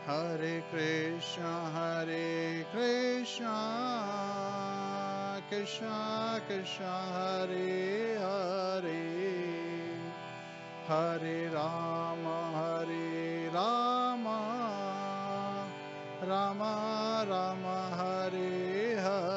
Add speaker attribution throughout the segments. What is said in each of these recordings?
Speaker 1: Hare Krishna, Krishna Krishna, Hare Hare, Hare Rama, Rama Rama, Hare Hare.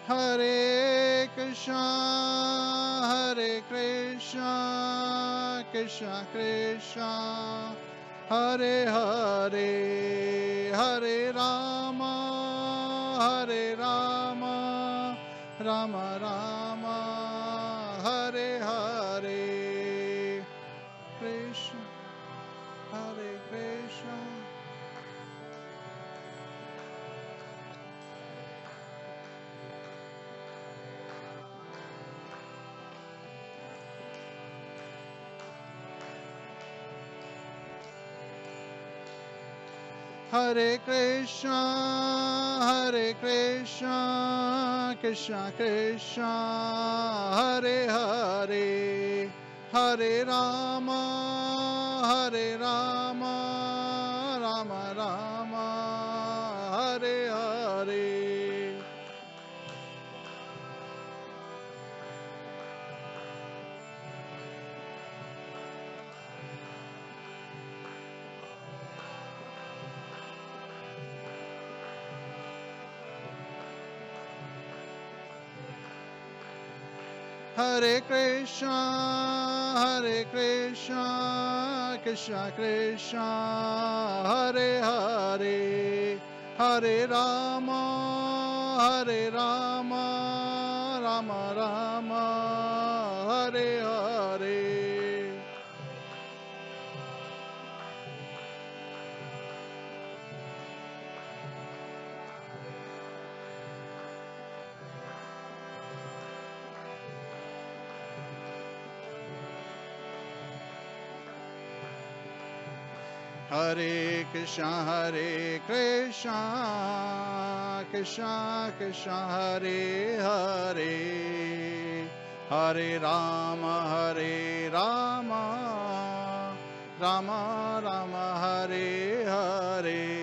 Speaker 1: Hare Krishna, Krishna Krishna, Hare Hare, Hare Rama, Rama Rama, Hare Hare. Krishna, Hare Krishna. Hare Krishna, Krishna Krishna, Hare Hare, Hare Rama, Rama Rama, Hare Hare. Hare Krishna, Krishna Krishna, Hare Hare, Hare Rama, Rama Rama, Hare Hare. Hare Krishna, Krishna Krishna, Hare Hare, Hare Rama, Rama Rama, Hare Hare.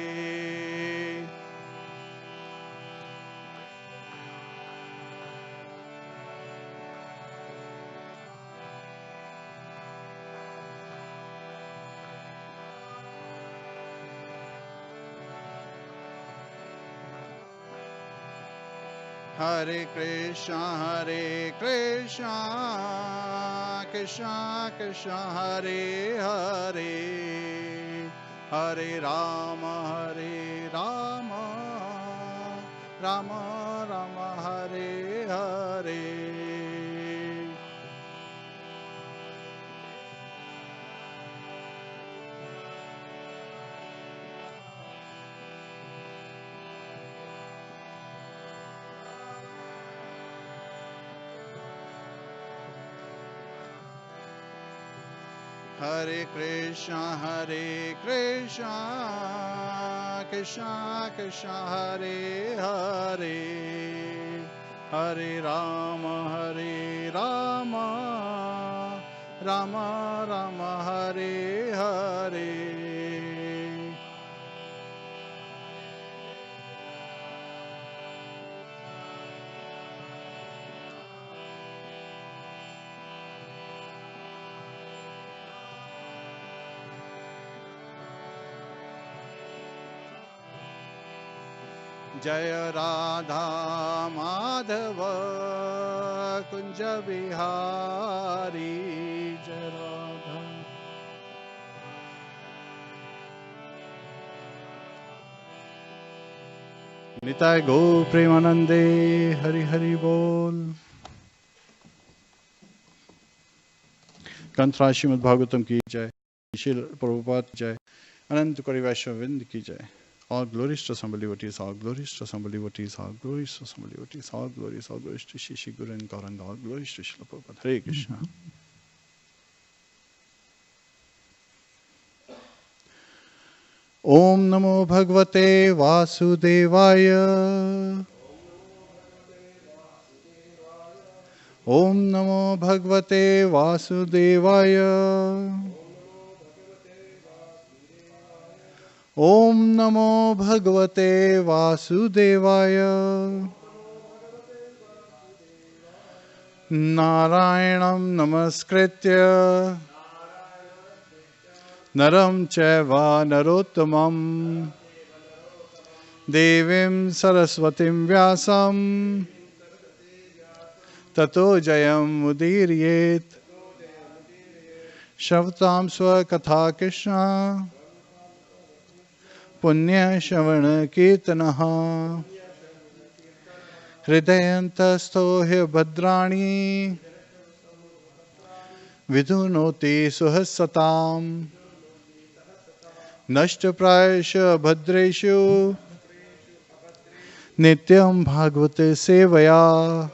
Speaker 1: Hare Krishna, Krishna Krishna, Hare Hare, Hare Rama, Rama Rama, Hare Hare. Hare Krishna, Krishna Krishna, Hare Hare, Hare Rama, Rama Rama, Hare Hare. Jai Radha Madhava Kunja Bihari, Jai Radha. Nitai Go Premanande, Hari Hari Bol. कंथरा Shrimad Bhagavatam की जय, श्रील प्रभुपाद जय, अनंत कोटि वैष्णव वृंद की जय। All glories to Sambal devotees, all glories to Sambal devotees, all glories to Sambal devotees, all glories to Shishi Guru and Gauranga, all glories to Srila Prabhupada. Hare Krishna. Om Namo Bhagavate Vasudevaya. Om Namo Bhagavate Vasudevaya. Om Namo Bhagavate Vasudevaya. Narayanam Namaskritya Naram Chaiva Narottamam Devim Saraswatim Vyasam Tato Jayam Mudiryet Shavtam Swakatha Krishna Punya Shavana Kirtanaha Hridayantasto He Bhadrani Vidunoti Suhasatam Nashtaprayasha Bhadreshu Nityam Bhagavate Sevaya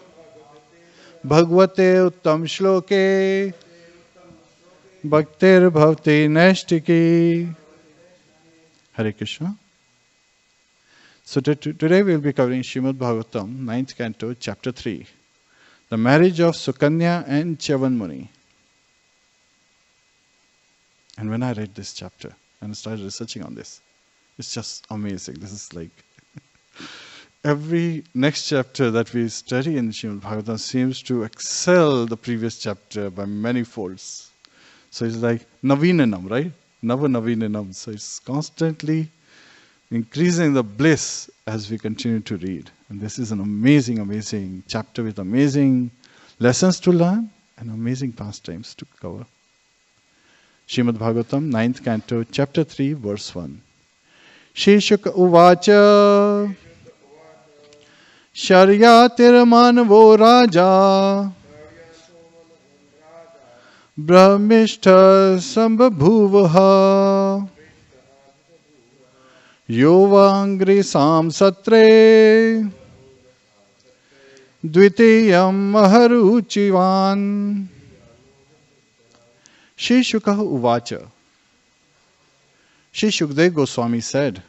Speaker 1: Bhagavate Uttam Shloke Bhaktir Bhavati Nashtiki. Hare Krishna. So today we will be covering Śrīmad-Bhāgavatam, 9th canto, chapter 3. The marriage of Sukanyā and Cyavana Muni. And when I read this chapter and started researching on this, it's just amazing. This is like every next chapter that we study in Śrīmad-Bhāgavatam seems to excel the previous chapter by many folds. So it's like Navinanam, right? Nava-Navinanam. So it's constantly increasing the bliss as we continue to read. And this is an amazing, amazing chapter with amazing lessons to learn and amazing pastimes to cover. Śrīmad-Bhāgavatam, 9th canto, chapter 3, verse 1. Shri Shuka Uvacha Sharyatir Manavo Raja Brahmishta Sambhabhuvaha Yovangri Sam Satre Dvitiyam Maharuchivan. Shri Shuka Uvacha. Shri Shukdev Goswami said,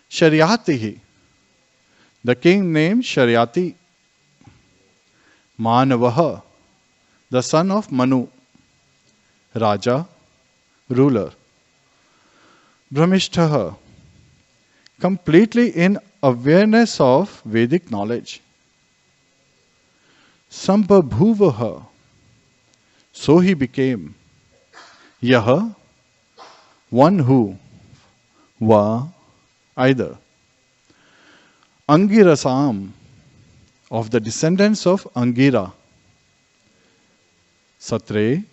Speaker 1: Sharyatihi, the king named Sharyati, Manavaha, the son of Manu, Raja, ruler, Brahmishtaha, completely in awareness of Vedic knowledge, Sambhabhuvaha, so he became, Yaha, one who, Va, either, Angirasam, of the descendants of Angira, Satre,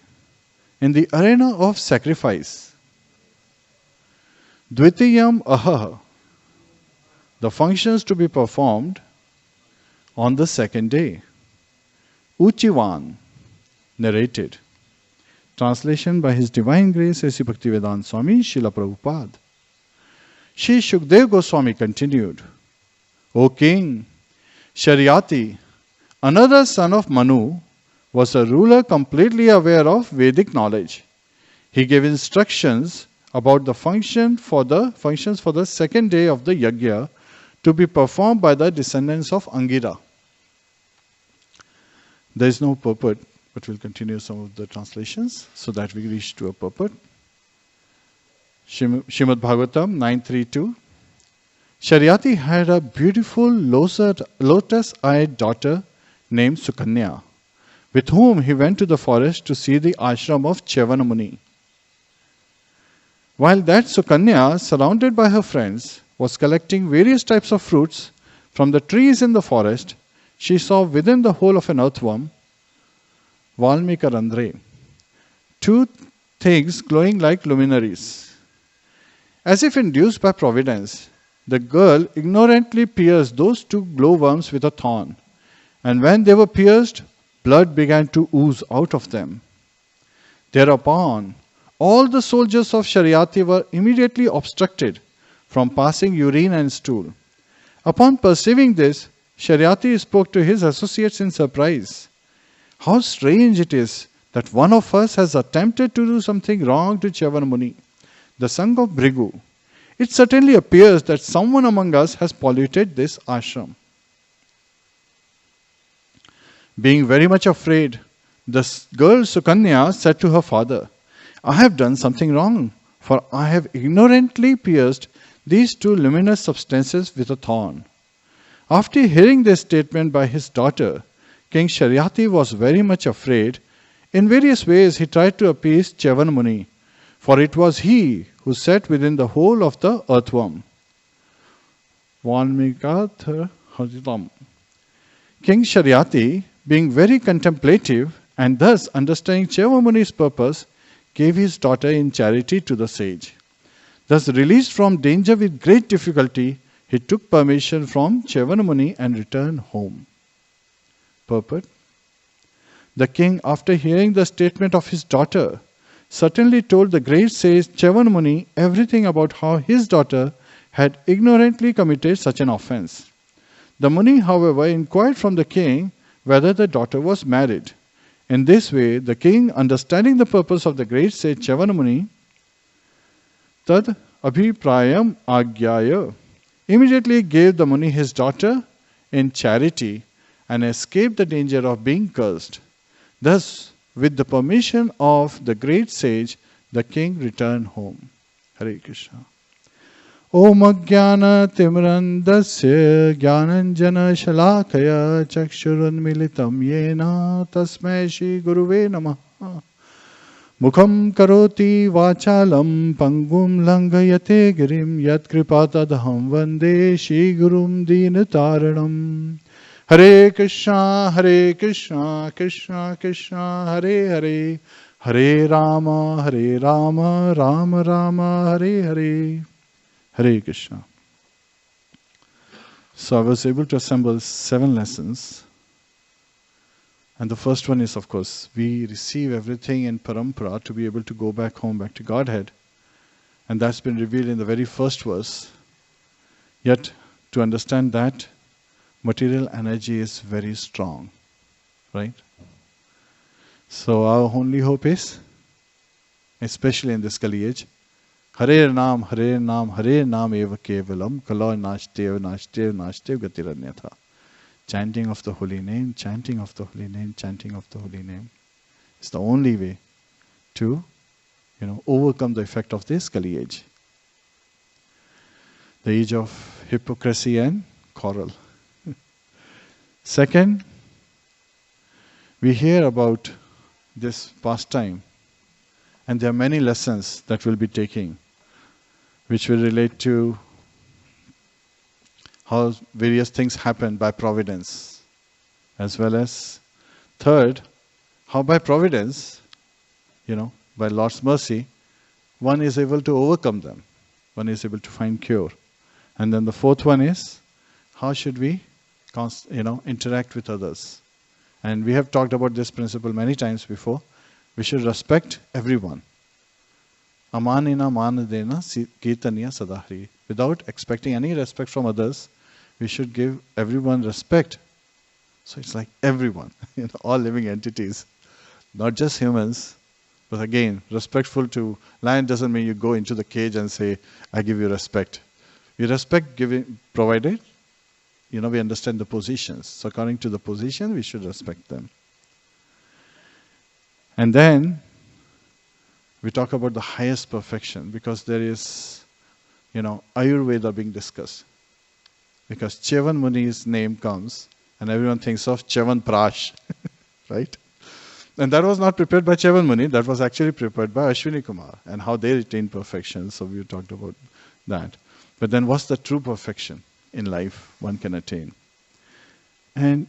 Speaker 1: in the arena of sacrifice, Dvitiyam Aha, the functions to be performed on the second day, Uchivan, narrated. Translation by His Divine Grace A.C. Bhaktivedanta Swami Srila Prabhupada. Shri Shukdev Goswami continued, O king, Sharyati, another son of Manu, was a ruler completely aware of Vedic knowledge. He gave instructions about the functions for the second day of the yajna to be performed by the descendants of Angira. There is no purport, but we'll continue some of the translations so that we reach to a purport. Śrīmad-Bhāgavatam 932. Sharyati had a beautiful lotus-eyed daughter named Sukanyā, with whom he went to the forest to see the ashram of Cyavana Muni. While that Sukanyā, surrounded by her friends, was collecting various types of fruits from the trees in the forest, she saw within the hole of an earthworm, Valmikarandre, two things glowing like luminaries. As if induced by providence, the girl ignorantly pierced those two glowworms with a thorn, and when they were pierced, blood began to ooze out of them. Thereupon, all the soldiers of Sharyati were immediately obstructed from passing urine and stool. Upon perceiving this, Sharyati spoke to his associates in surprise. How strange it is that one of us has attempted to do something wrong to Cyavana Muni, the son of Bhrigu. It certainly appears that someone among us has polluted this ashram. Being very much afraid, the girl Sukanyā said to her father, I have done something wrong, for I have ignorantly pierced these two luminous substances with a thorn. After hearing this statement by his daughter, King Sharyati was very much afraid. In various ways he tried to appease Cyavana Muni, for it was he who sat within the hole of the earthworm. King Sharyati, being very contemplative and thus understanding Cyavana Muni's purpose, gave his daughter in charity to the sage. Thus released from danger with great difficulty, he took permission from Cyavana Muni and returned home. Purport. The king, after hearing the statement of his daughter, certainly told the great sage Cyavana Muni everything about how his daughter had ignorantly committed such an offense. The Muni, however, inquired from the king whether the daughter was married. In this way, the king, understanding the purpose of the great sage Cyavana Muni, tad abhiprayam agyaya, immediately gave the Muni his daughter in charity and escaped the danger of being cursed. Thus, with the permission of the great sage, the king returned home. Hare Krishna. Om Ajnana Timrandasya Jnananjana Shalakaya Chakshurunmilitam Yena Tasmai Shri Guruve Namaha. Mukham Karoti Vachalam Pangum Langayate Girim Yat Kripatadham Vande Shri Gurum Dinataranam. Hare Krishna, Krishna Krishna, Hare Hare, Hare Rama, Rama Rama, Hare Hare, Hare Krishna. So I was able to assemble 7 lessons. And the first one is, of course, we receive everything in parampara to be able to go back home, back to Godhead. And that's been revealed in the very first verse. Yet, to understand that, material energy is very strong, right? So our only hope is, especially in this Kali age, Hare Nam, Hare Nam, Hare Nam eva kevalam, kalo nashte gatiranyatha. Chanting of the holy name, chanting of the holy name, chanting of the holy name. It's the only way to, overcome the effect of this Kali age. The age of hypocrisy and quarrel. Second, we hear about this pastime, and there are many lessons that we'll be taking, which will relate to how various things happen by providence, as well as third, how by providence, by Lord's mercy, one is able to overcome them, one is able to find cure. And then the fourth one is, how should we interact with others. And we have talked about this principle many times before. We should respect everyone. Amanina manadena kirtaniya sadahri. Without expecting any respect from others, we should give everyone respect. So it's like everyone, all living entities, not just humans, but again, respectful to lion doesn't mean you go into the cage and say, I give you respect. We respect provided we understand the positions. So according to the position, we should respect them. And then we talk about the highest perfection, because there is, Ayurveda being discussed. Because Cyavana Muni's name comes and everyone thinks of Chyavanprash, right? And that was not prepared by Cyavana Muni, that was actually prepared by Ashwini Kumar, and how they retain perfection. So we talked about that. But then what's the true perfection in life one can attain? And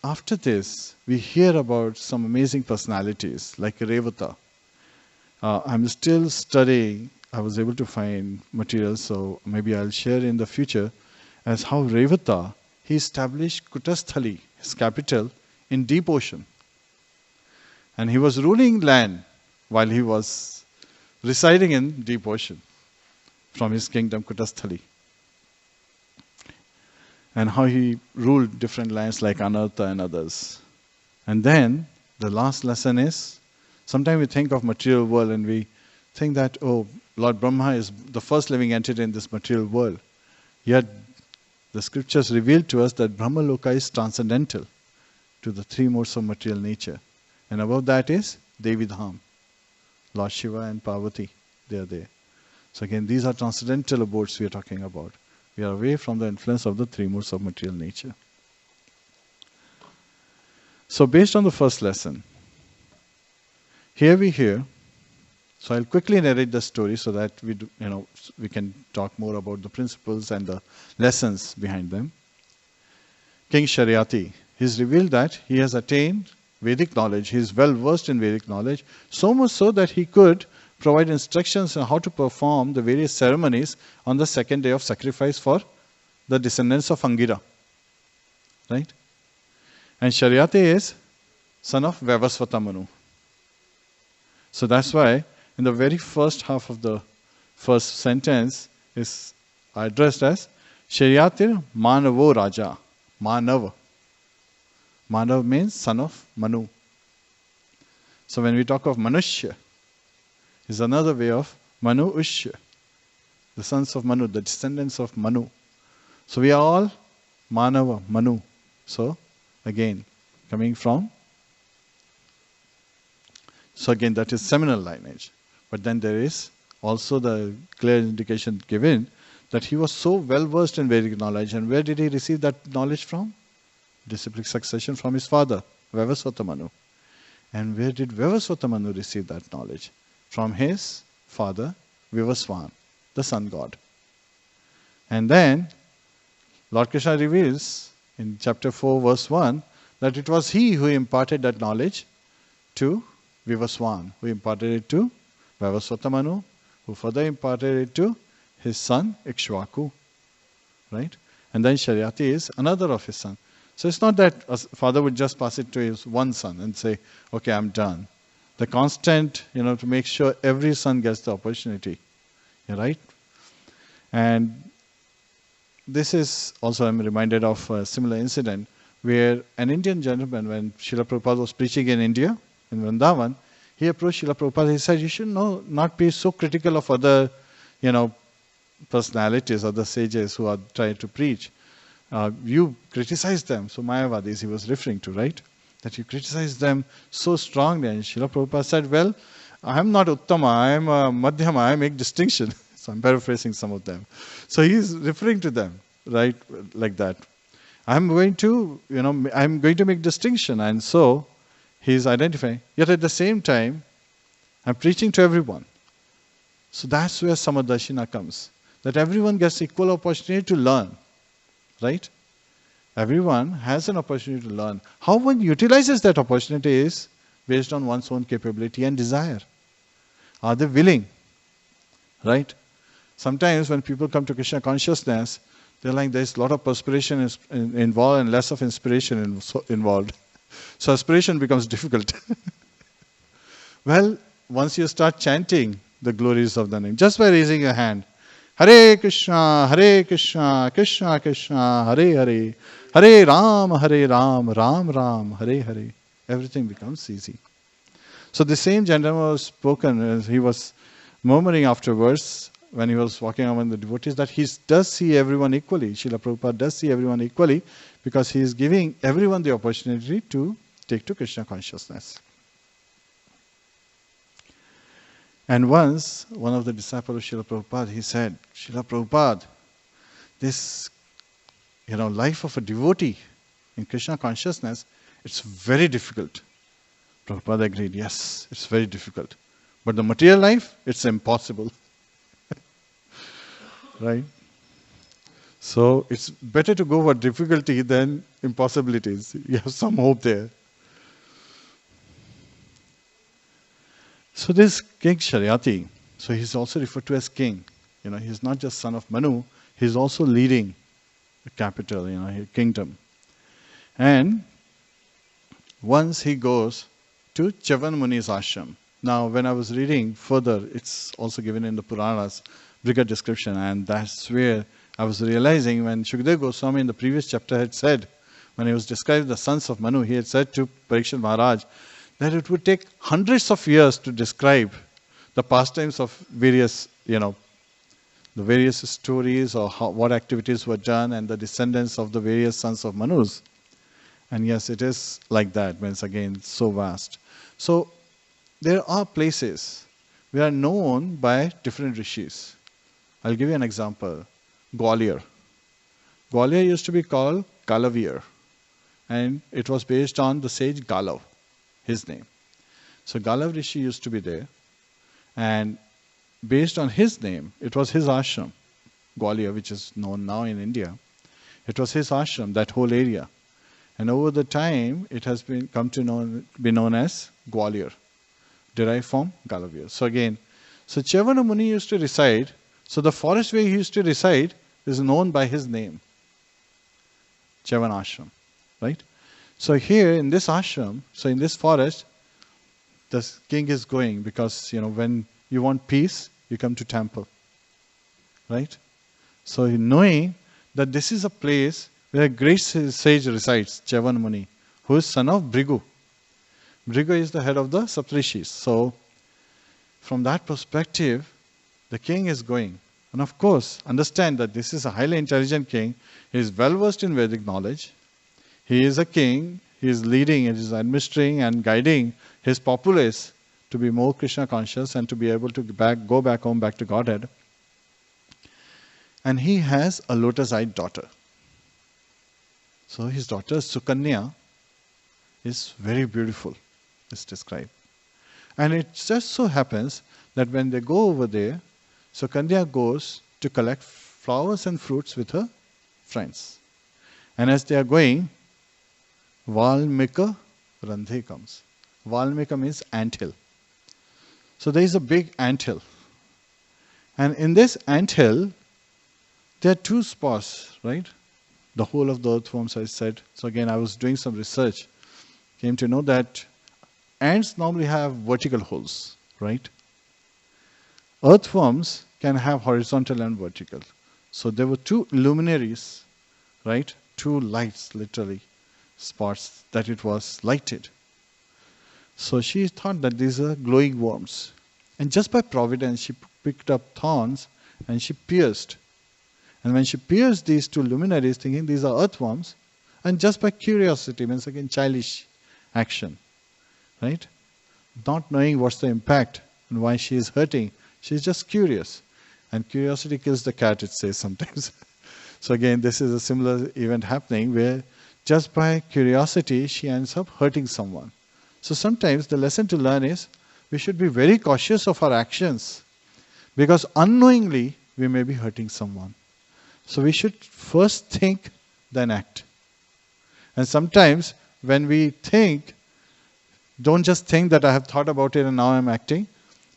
Speaker 1: after this, we hear about some amazing personalities like Revata. I'm still studying. I was able to find material, so maybe I'll share in the future as how Revata, he established Kutasthali, his capital, in deep ocean. And he was ruling land while he was residing in deep ocean. from his kingdom Kutasthali. And how he ruled different lands like Anartha and others. And then the last lesson is, sometimes we think of material world and we think that, oh, Lord Brahma is the first living entity in this material world. Yet the scriptures reveal to us that Brahma Loka is transcendental to the three modes of material nature. And above that is Devi Dham. Lord Shiva and Parvati, they are there. So again, these are transcendental abodes we are talking about. We are away from the influence of the three modes of material nature. So based on the first lesson, here we hear, so I'll quickly narrate the story so that we can talk more about the principles and the lessons behind them. King Sharyati, he's revealed that he has attained Vedic knowledge. He is well versed in Vedic knowledge, so much so that he could provide instructions on how to perform the various ceremonies on the second day of sacrifice for the descendants of Angira. Right? And Sharyati is son of Vavasvata Manu. So that's why in the very first half of the first sentence is addressed as Sharyatir Manavo Raja. Manav. Manav means son of Manu. So when we talk of Manushya, is another way of Manu Ushya, the sons of Manu, the descendants of Manu. So we are all Manava, Manu. So again, coming from, so again that is seminal lineage. But then there is also the clear indication given that he was so well versed in Vedic knowledge. And where did he receive that knowledge from? Disciplic succession from his father, Vavasvata Manu. And where did Vavasvata Manu receive that knowledge? From his father, Vivaswan, the sun god. And then Lord Krishna reveals in chapter 4, verse 1, that it was he who imparted that knowledge to Vivaswan, who imparted it to Vavasvata Manu, who further imparted it to his son Ikshvaku. Right? And then Sharyati is another of his son. So it's not that a father would just pass it to his one son and say, okay, I'm done. The constant, to make sure every son gets the opportunity. Right? And this is also, I'm reminded of a similar incident where an Indian gentleman, when Srila Prabhupada was preaching in India, in Vrindavan, he approached Srila Prabhupada. He said, you should not be so critical of other, personalities, other sages who are trying to preach. You criticize them. So Mayavadis he was referring to, right? That you criticize them so strongly. And Srila Prabhupada said, well, I am not Uttama, I am Madhyama, I make distinction. So I'm paraphrasing some of them. So he's referring to them, right, like that. I'm going to make distinction. And so he's identifying. Yet at the same time, I'm preaching to everyone. So that's where Samadarshina comes. That everyone gets equal opportunity to learn. Right? Everyone has an opportunity to learn. How one utilizes that opportunity is based on one's own capability and desire. Are they willing? Right? Sometimes when people come to Krishna consciousness, they're like, there's a lot of perspiration involved and less of inspiration involved. So aspiration becomes difficult. Well, once you start chanting the glories of the name, just by raising your hand, Hare Krishna, Krishna Krishna, Hare Hare, Hare Ram, Ram Ram, Hare Hare. Everything becomes easy. So the same gentleman was spoken, he was murmuring afterwards when he was walking among the devotees that he does see everyone equally. Srila Prabhupada does see everyone equally because he is giving everyone the opportunity to take to Krishna consciousness. And once, one of the disciples of Srila Prabhupada, he said, Srila Prabhupada, this life of a devotee in Krishna consciousness, it's very difficult. Prabhupada agreed, yes, it's very difficult. But the material life, it's impossible. Right? So it's better to go for difficulty than impossibilities. You have some hope there. So this King Sharyati, so he's also referred to as king. He's not just son of Manu, he's also leading the capital, his kingdom. And once he goes to Cyavana Muni's ashram. Now, when I was reading further, it's also given in the Purāṇas, bigger description. And that's where I was realizing when Shukadeva Goswami in the previous chapter had said, when he was describing the sons of Manu, he had said to Parikshit Maharaj that it would take hundreds of years to describe the pastimes of various, the various stories or what activities were done and the descendants of the various sons of Manus. And yes, it is like that, means again, so vast. So there are places which are known by different rishis. I'll give you an example. Gwalior. Gwalior used to be called Galavir, and it was based on the sage Galav, his name. So Galav Rishi used to be there, and based on his name, it was his ashram, Gwalior, which is known now in India. It was his ashram, that whole area. And over the time, it has come to be known as Gwalior, derived from Galavir. So again, Cyavana Muni used to reside, so the forest where he used to reside is known by his name, Cyavana Ashram, right? So here in this ashram, so in this forest, the king is going because, when you want peace, you come to temple, right? So knowing that this is a place where a great sage resides, Cyavana Muni, who is son of Bhrigu. Bhrigu is the head of the Saptarishis. So from that perspective, the king is going. And of course, understand that this is a highly intelligent king. He is well versed in Vedic knowledge. He is a king. He is leading, he is administering and guiding his populace to be more Krishna conscious and to be able to go back home, back to Godhead. And he has a lotus-eyed daughter. So his daughter Sukanyā is very beautiful, it's described. And it just so happens that when they go over there, Sukanyā goes to collect flowers and fruits with her friends. And as they are going, Valmika Randhe comes. Valmika means anthill. So there is a big anthill. And in this anthill, there are two spots, right? The whole of the earthworms, I said. So again, I was doing some research. Came to know that ants normally have vertical holes, right? Earthworms can have horizontal and vertical. So there were two luminaries, right? Two lights, literally, spots that it was lighted. So she thought that these are glowing worms. And just by providence, she picked up thorns and she pierced. And when she pierced these two luminaries, thinking these are earthworms, and just by curiosity, means again childish action, right? Not knowing what's the impact and why she is hurting, she's just curious. And curiosity kills the cat, it says sometimes. So again, this is a similar event happening where just by curiosity, she ends up hurting someone. So sometimes the lesson to learn is we should be very cautious of our actions because unknowingly we may be hurting someone. So we should first think, then act. And sometimes when we think, don't just think that I have thought about it and now I'm acting.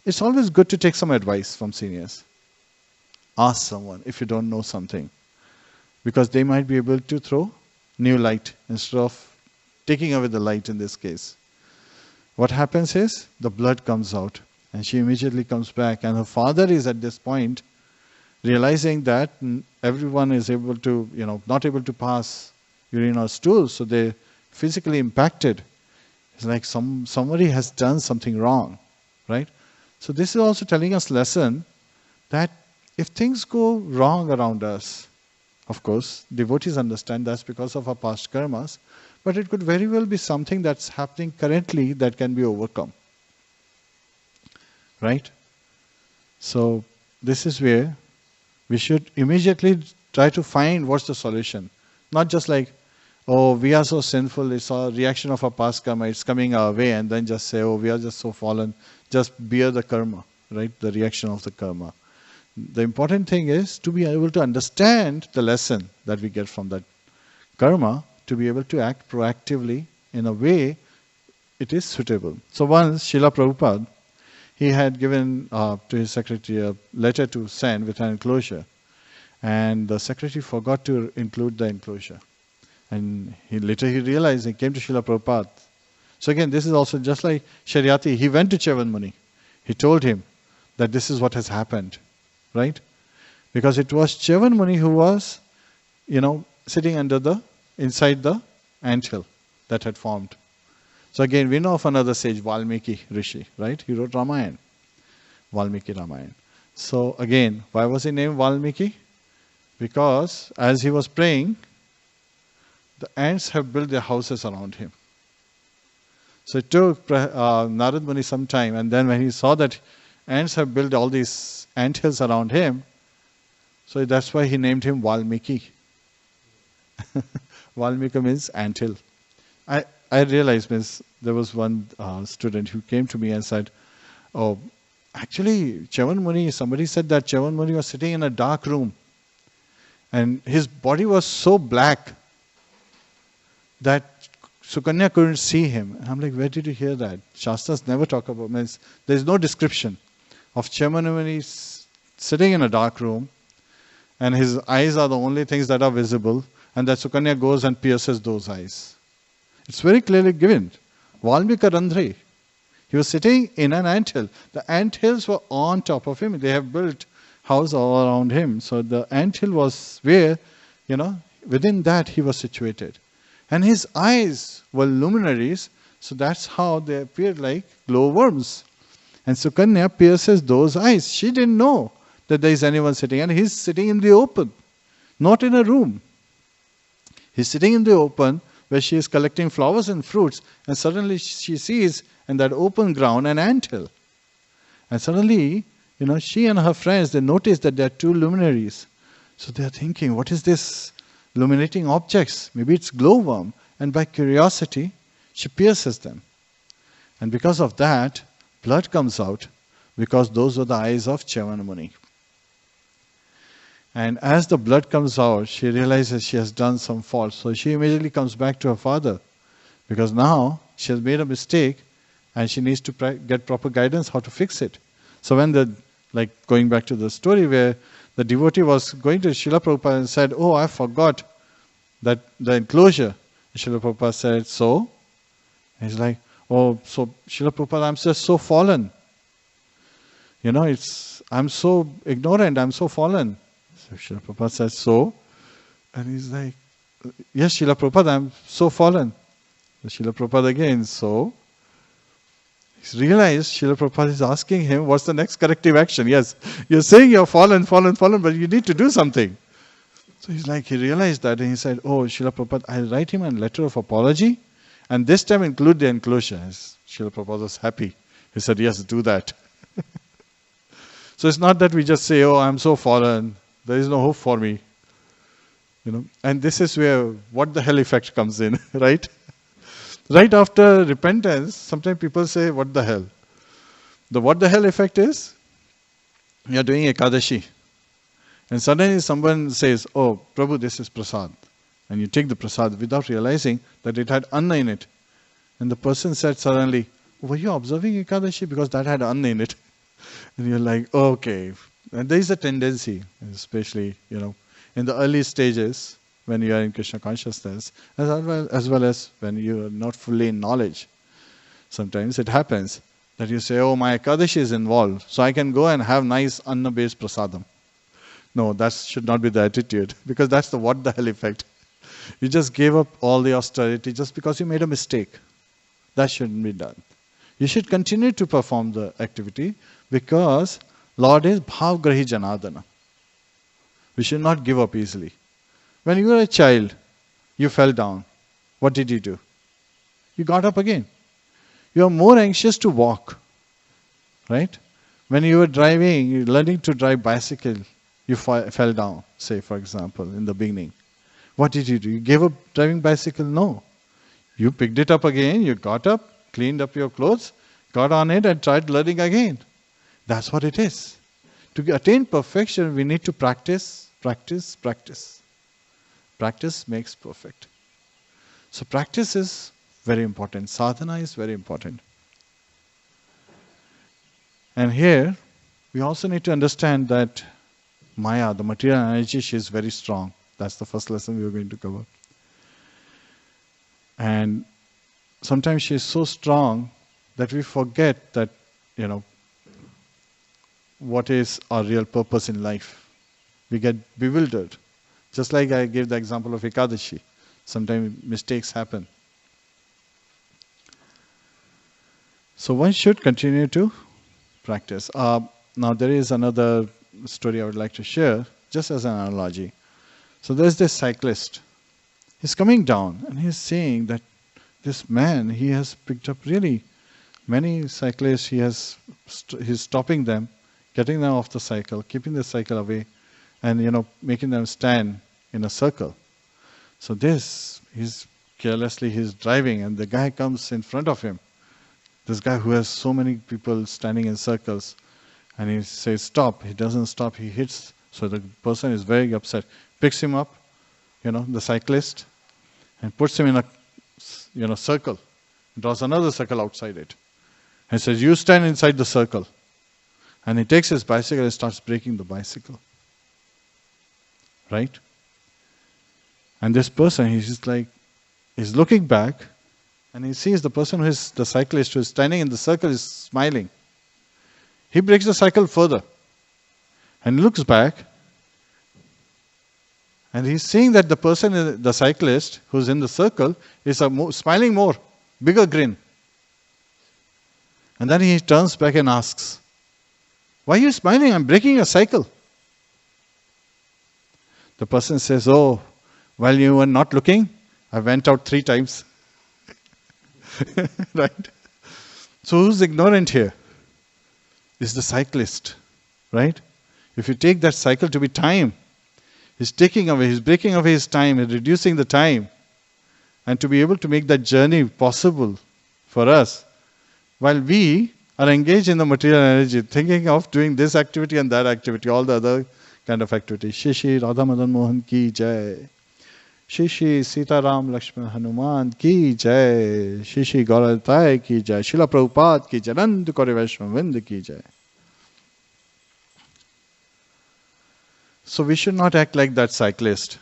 Speaker 1: It's always good to take some advice from seniors. Ask someone if you don't know something, because they might be able to throw new light instead of taking away the light in this case. What happens is the blood comes out and she immediately comes back, and her father is at this point realizing that everyone is able to, not able to pass urine or stool, so they're physically impacted. It's like somebody has done something wrong, right? So this is also telling us lesson that if things go wrong around us, of course, devotees understand that's because of our past karmas, but it could very well be something that's happening currently that can be overcome, right? So this is where we should immediately try to find what's the solution. Not just like, oh, we are so sinful, it's a reaction of our past karma, it's coming our way, and then just say, oh, we are just so fallen, just bear the karma, right? The reaction of the karma. The important thing is to be able to understand the lesson that we get from that karma, to be able to act proactively in a way it is suitable. So once Srila Prabhupada, he had given to his secretary a letter to send with an enclosure, and the secretary forgot to include the enclosure. And later he realized, he came to Srila Prabhupada. So again, this is also just like Sharyati. He went to Cyavana Muni. He told him that this is what has happened, right? Because it was Cyavana Muni who was, sitting inside the anthill that had formed. So again, we know of another sage, Valmiki Rishi, right? He wrote Ramayana, Valmiki Ramayana. So again, why was he named Valmiki? Because as he was praying, the ants have built their houses around him. So it took Narad Muni some time, and then when he saw that ants have built all these anthills around him, so that's why he named him Valmiki. Valmiki means anthill. I realized, there was one student who came to me and said, oh, actually, Cyavana Muni, somebody said that Cyavana Muni was sitting in a dark room and his body was so black that Sukanyā couldn't see him. And I'm like, where did you hear that? Shastras never talk about, there's no description of Cyavana Muni sitting in a dark room and his eyes are the only things that are visible, and that Sukanyā goes and pierces those eyes. It's very clearly given. Valmika Randhri. He was sitting in an anthill. The anthills were on top of him. They have built house all around him. So the anthill was where, within that he was situated. And his eyes were luminaries. So that's how they appeared like glowworms. And Sukanyā pierces those eyes. She didn't know that there is anyone sitting. And he's sitting in the open, not in a room. He's sitting in the open where she is collecting flowers and fruits. And suddenly she sees in that open ground an anthill. And suddenly, she and her friends, they notice that there are two luminaries. So they are thinking, what is this illuminating objects? Maybe it's glowworm. And by curiosity, she pierces them. And because of that, blood comes out, because those were the eyes of Cyavana Muni. And as the blood comes out, she realizes she has done some fault. So she immediately comes back to her father, because now she has made a mistake and she needs to get proper guidance how to fix it. So when going back to the story where the devotee was going to Srila Prabhupada and said, oh, I forgot that the enclosure. Srila Prabhupada said, so? And he's like, oh, so Srila Prabhupada, I'm just so fallen. I'm so ignorant, I'm so fallen. So Srila Prabhupada says, so? And he's like, yes, Srila Prabhupada, I'm so fallen. So Srila Prabhupada again, so? He's realized Srila Prabhupada is asking him, what's the next corrective action? Yes, you're saying you're fallen, but you need to do something. So he realized that and he said, oh, Srila Prabhupada, I'll write him a letter of apology and this time include the enclosure. Srila Prabhupada was happy. He said, yes, do that. So it's not that we just say, oh, I'm so fallen, there is no hope for me. And this is where what the hell effect comes in, right? Right after repentance, sometimes people say, what the hell? The what the hell effect is, you're doing Ekadashi. And suddenly someone says, oh, Prabhu, this is prasad. And you take the prasad without realizing that it had anna in it. And the person said suddenly, were you observing Ekadashi? Because that had anna in it. And you're like, okay. And there is a tendency, especially, in the early stages, when you are in Krishna consciousness, as well as when you are not fully in knowledge. Sometimes it happens that you say, oh, my Ekadashi is involved, so I can go and have nice anna-based prasadam. No, that should not be the attitude, because that's the what the hell effect. You just gave up all the austerity just because you made a mistake. That shouldn't be done. You should continue to perform the activity, because Lord is bhavgrahi janadana. We should not give up easily. When you were a child, you fell down. What did you do? You got up again. You are more anxious to walk. Right? When you were driving, you're learning to drive bicycle, you fell down, say for example, in the beginning. What did you do? You gave up driving bicycle? No. You picked it up again, you got up, cleaned up your clothes, got on it and tried learning again. That's what it is. To attain perfection, we need to practice, practice, practice. Practice makes perfect. So practice is very important. Sadhana is very important. And here, we also need to understand that Maya, the material energy, she is very strong. That's the first lesson we are going to cover. And sometimes she is so strong that we forget that, what is our real purpose in life. We get bewildered. Just like I gave the example of Ekadashi. Sometimes mistakes happen. So one should continue to practice. Now there is another story I would like to share, just as an analogy. So there's this cyclist. He's coming down and he's saying that this man, he has picked up really many cyclists. He's stopping them, getting them off the cycle, keeping the cycle away, and making them stand in a circle. So he's driving, and the guy comes in front of him. This guy who has so many people standing in circles, and he says stop. He doesn't stop. He hits. So the person is very upset. Picks him up, the cyclist, and puts him in a circle. Draws another circle outside it, and says, "You stand inside the circle." And he takes his bicycle and starts braking the bicycle. Right? And this person, he's looking back, and he sees the person the cyclist who is standing in the circle is smiling. He brakes the cycle further and looks back, and he's seeing that the cyclist who's in the circle is smiling more, bigger grin. And then he turns back and asks, "Why are you smiling? I'm braking a cycle." The person says, "Oh, while you were not looking, I went out 3 times. Right? So who's ignorant here? Is the cyclist. Right? If you take that cycle to be time, he's breaking away his time, he's reducing the time. And to be able to make that journey possible for us, while we are engaged in the material energy, thinking of doing this activity and that activity, all the other kind of activities. Shishi Radha Madan Mohan ki jai. Shishi Sitaram Lakshman Hanuman ki jai. Shishi Gauratai ki jai. Srila Prabhupada ki jai. Nand Kore Vaishnav Vind ki jai. So we should not act like that cyclist,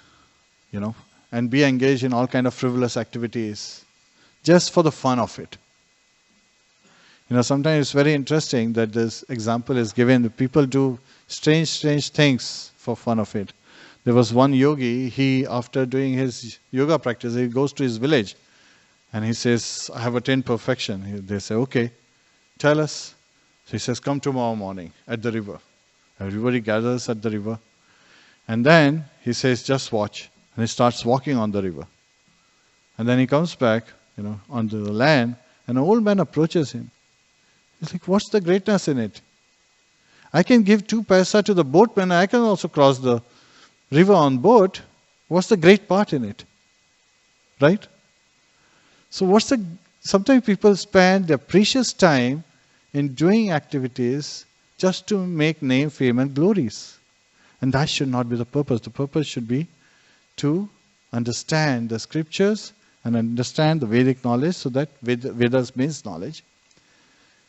Speaker 1: and be engaged in all kind of frivolous activities just for the fun of it. Sometimes it's very interesting that this example is given. People do strange things for fun of it. There was one yogi, after doing his yoga practice, he goes to his village and he says, "I have attained perfection." They say, "Okay, tell us." So he says, "Come tomorrow morning at the river." Everybody gathers at the river. And then he says, "Just watch." And he starts walking on the river. And then he comes back, onto the land, and an old man approaches him. He's like, "What's the greatness in it? I can give 2 paisa to the boatman, I can also cross the river on boat. What's the great part in it?" Right? So sometimes people spend their precious time in doing activities just to make name, fame and glories. And that should not be the purpose. The purpose should be to understand the scriptures and understand the Vedic knowledge, so that Vedas means knowledge,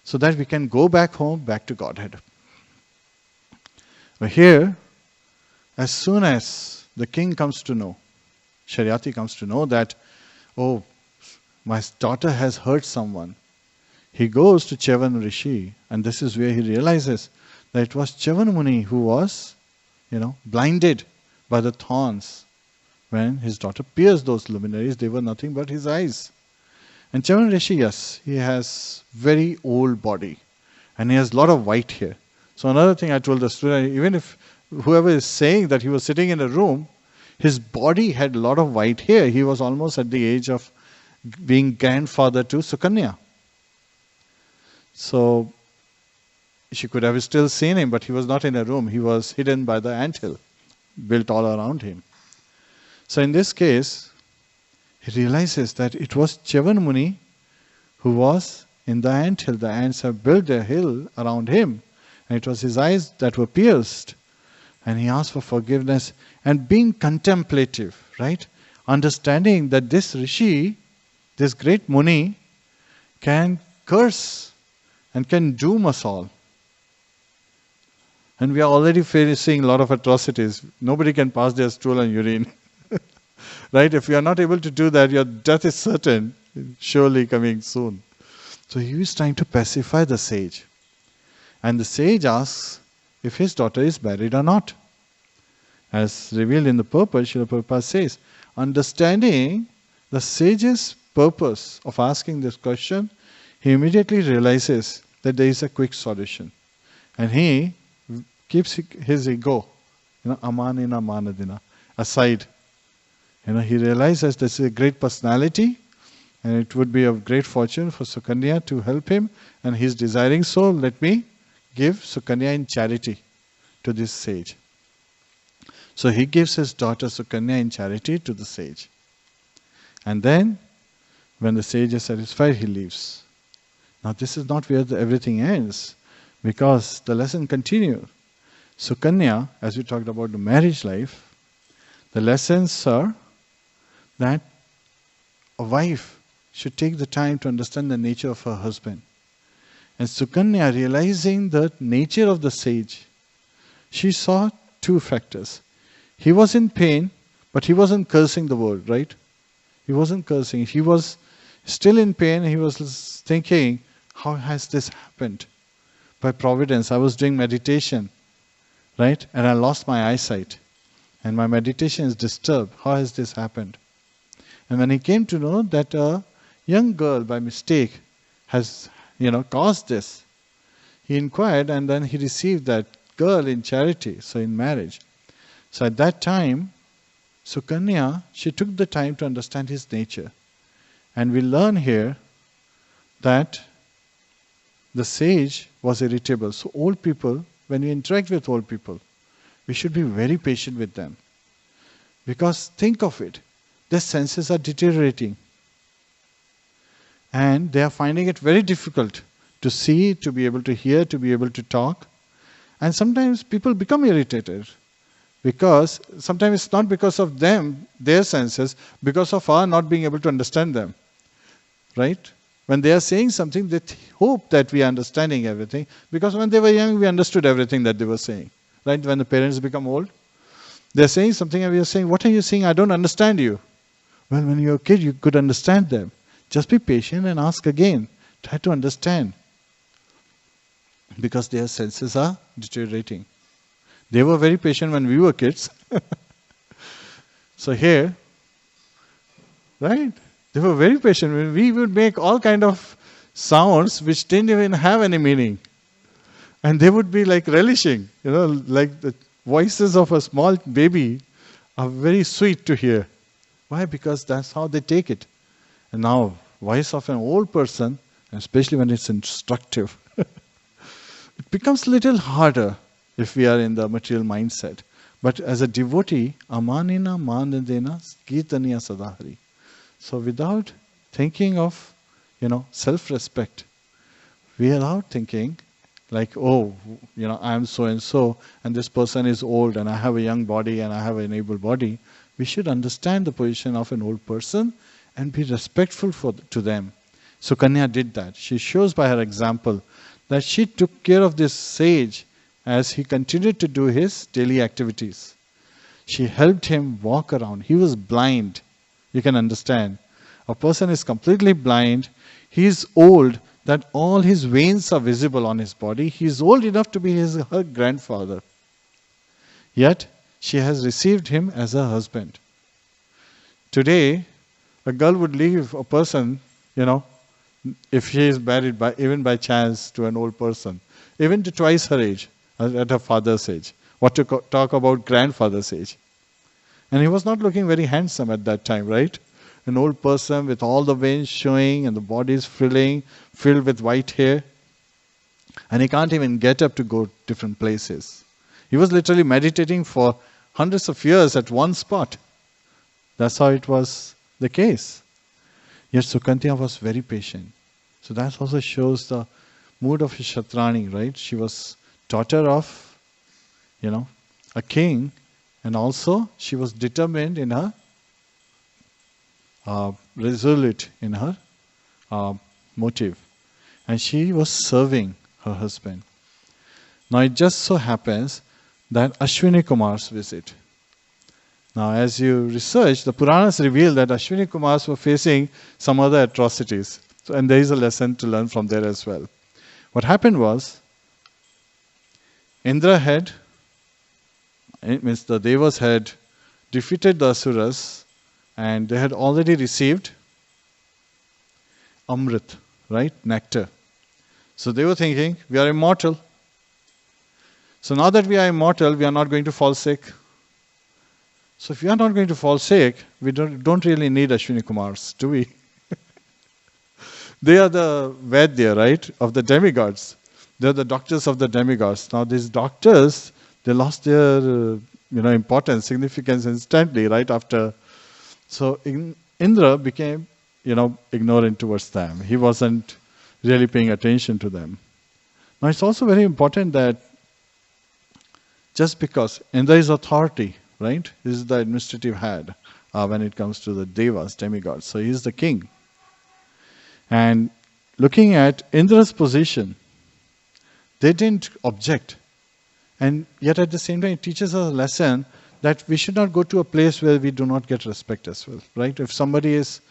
Speaker 1: so that we can go back home, back to Godhead. But here, as soon as the king comes to know, Sharyati comes to know that, "Oh, my daughter has hurt someone," he goes to Cyavana Rishi, and this is where he realizes that it was Cyavana Muni who was, blinded by the thorns. When his daughter pierced those luminaries, they were nothing but his eyes. And Cyavana Rishi, yes, he has very old body, and he has a lot of white hair. So another thing I told the student, even if whoever is saying that he was sitting in a room, his body had a lot of white hair. He was almost at the age of being grandfather to Sukanyā. So she could have still seen him, but he was not in a room. He was hidden by the anthill, built all around him. So in this case, he realizes that it was Cyavana Muni who was in the anthill. The ants have built a hill around him, and it was his eyes that were pierced. And he asked for forgiveness and being contemplative, right? Understanding that this Rishi, this great Muni, can curse and can doom us all. And we are already facing a lot of atrocities. Nobody can pass their stool and urine. Right? If you are not able to do that, your death is certain, surely coming soon. So he is trying to pacify the sage. And the sage asks if his daughter is married or not. As revealed in the purport, Srila Prabhupada says, understanding the sage's purpose of asking this question, he immediately realizes that there is a quick solution. And he keeps his ego, amanina manadina, aside. He realizes this is a great personality, and it would be of great fortune for Sukanyā to help him, and he's desiring, so let me give Sukanyā in charity to this sage. So he gives his daughter Sukanyā in charity to the sage. And then, when the sage is satisfied, he leaves. Now this is not where everything ends, because the lesson continues. Sukanyā, as we talked about the marriage life, the lessons are that a wife should take the time to understand the nature of her husband. And Sukanyā, realizing the nature of the sage, she saw two factors. He was in pain, but he wasn't cursing the world, right? He wasn't cursing. He was still in pain. He was thinking, how has this happened? By providence, I was doing meditation, right? And I lost my eyesight. And my meditation is disturbed. How has this happened? And when he came to know that a young girl by mistake has, caused this, he inquired, and then he received that girl in charity, so in marriage. So at that time, Sukanyā, she took the time to understand his nature. And we learn here that the sage was irritable. So old people, when we interact with old people, we should be very patient with them. Because think of it, their senses are deteriorating. And they are finding it very difficult to see, to be able to hear, to be able to talk. And sometimes people become irritated. Because sometimes it's not because of them, their senses, because of our not being able to understand them. Right? When they are saying something, they hope that we are understanding everything. Because when they were young, we understood everything that they were saying. Right? When the parents become old, they're saying something and we are saying, what are you saying? I don't understand you. Well, when you're a kid, you could understand them. Just be patient and ask again. Try to understand. Because their senses are deteriorating. They were very patient when we were kids. So here, right? They were very patient. We would make all kind of sounds which didn't even have any meaning. And they would be like relishing. Like the voices of a small baby are very sweet to hear. Why? Because that's how they take it. And now, voice of an old person, especially when it's instructive, it becomes a little harder if we are in the material mindset. But as a devotee, amanina manadena kirtaniya sadahari. So without thinking of, self-respect, we are out thinking like, oh, I am so and so, and this person is old, and I have a young body, and I have an able body. We should understand the position of an old person and be respectful to them. Sukanyā did that. She shows by her example that she took care of this sage as he continued to do his daily activities. She helped him walk around. He was blind. You can understand. A person is completely blind. He is old that all his veins are visible on his body. He is old enough to be her grandfather. Yet, she has received him as her husband. Today, a girl would leave a person, if she is married even by chance to an old person, even to twice her age, at her father's age. What to talk about grandfather's age. And he was not looking very handsome at that time, right? An old person with all the veins showing and the body is filled with white hair. And he can't even get up to go different places. He was literally meditating for hundreds of years at one spot. That's how it was the case. Yet Sukanyā was very patient. So that also shows the mood of a Kshatrani, right? She was daughter of, a king, and also she was determined in her, resolute in her motive. And she was serving her husband. Now it just so happens that Ashwini Kumars visit. Now as you research, the Puranas reveal that Ashwini Kumars were facing some other atrocities. And there is a lesson to learn from there as well. What happened was, Indra had it means the Devas had defeated the Asuras and they had already received Amrit, right? Nectar. So they were thinking, we are immortal. So now that we are immortal, we are not going to fall sick. So if we are not going to fall sick, we don't really need Ashwini Kumars, do we? They are the Vaidya, right, of the demigods. They are the doctors of the demigods. Now these doctors, they lost their importance, significance instantly, right after. So Indra became, ignorant towards them. He wasn't really paying attention to them. Now it's also very important that just because Indra is authority, right? This is the administrative head when it comes to the devas, demigods. So he is the king. And looking at Indra's position, they didn't object. And yet at the same time, it teaches us a lesson that we should not go to a place where we do not get respect as well, right? If somebody is